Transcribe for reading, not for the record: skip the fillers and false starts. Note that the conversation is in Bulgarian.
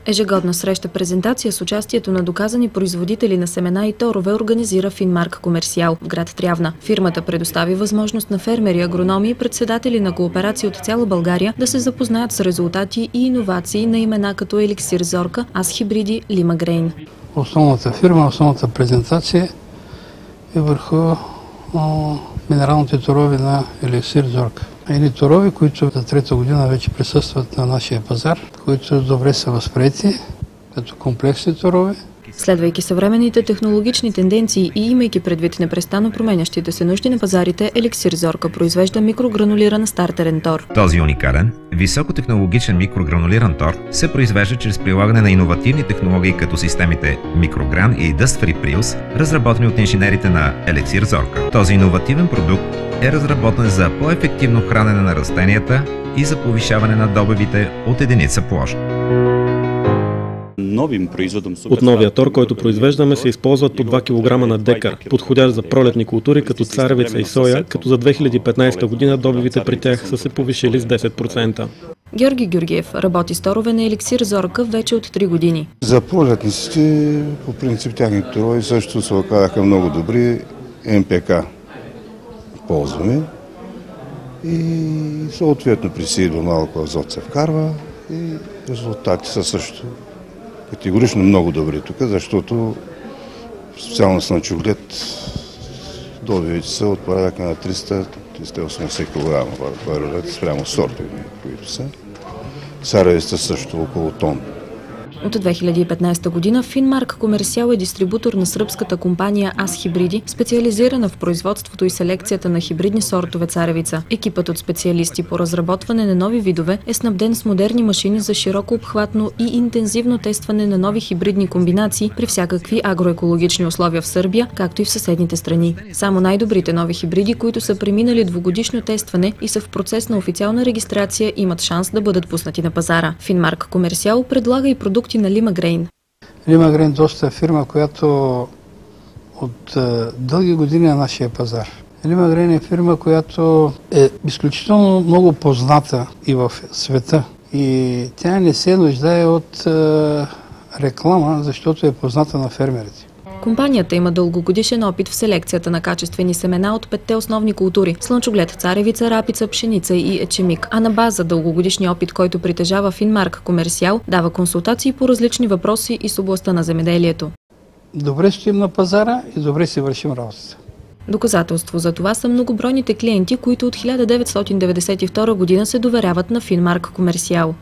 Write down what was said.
Ежегодна среща-презентация с участието на доказани производители на семена и торове организира Финмарк Комерсиал в град Трявна. Фирмата предостави възможност на фермери, агрономи и председатели на кооперации от цяла България да се запознаят с резултати и иновации на имена като Еликсир Зорка, Азхибриди, Лимагрейн. Основната фирма, основната презентация е върху минералните торове на Еликсир Зорка. Едни торове, които за трета година вече присъстват на нашия пазар, които добре са възприети като комплексни торове. Следвайки съвременните технологични тенденции и имайки предвид непрестанно променящите се нужди на пазарите, Еликсир Зорка произвежда микрогранулиран стартерен тор. Този уникален, високотехнологичен микрогранулиран тор се произвежда чрез прилагане на иновативни технологии като системите Microgran и Dust Free Preus, разработени от инженерите на Еликсир Зорка. Този иновативен продукт е разработен за по-ефективно хранене на растенията и за повишаване на добивите от единица площ. От новия тор, който произвеждаме, се използват по 2 кг на декар, подходящ за пролетни култури като царевица и соя, като за 2015 година добивите при тях са се повишили с 10%. Георги Георгиев работи с торове на Еликсир Зорка вече от 3 години. За пролетниците, по принцип, тяхните торове също се оказаха много добри. МПК ползваме и съответно при сеитбо малко азот се вкарва и резултати са също категорично много добри тук, защото специално с на чуглед добивите са от порядъка на 300-380 кг спрямо сортове, които са. Царевицата също около тон. От 2015 година Финмарк Комерсиал е дистрибутор на сръбската компания Азхибриди, специализирана в производството и селекцията на хибридни сортове царевица. Екипът от специалисти по разработване на нови видове е снабден с модерни машини за широко обхватно и интензивно тестване на нови хибридни комбинации при всякакви агроекологични условия в Сърбия, както и в съседните страни. Само най-добрите нови хибриди, които са преминали двугодишно тестване и са в процес на официална регистрация, имат шанс да бъдат пуснати на пазара. Финмарк Комерсиал предлага и продукти на Лимагрейн. Лимагрейн доста е фирма, която от дълги години на нашия пазар. Лимагрейн е фирма, която е изключително много позната и в света. И тя не се нуждае от реклама, защото е позната на фермерите. Компанията има дългогодишен опит в селекцията на качествени семена от 5 основни култури – слънчоглед, царевица, рапица, пшеница и ечемик. А на база дългогодишния опит, който притежава Финмарк Комерсиал, дава консултации по различни въпроси и с областта на земеделието. Добре стоим на пазара и добре си вършим работата. Доказателство за това са многобройните клиенти, които от 1992 година се доверяват на Финмарк Комерсиал.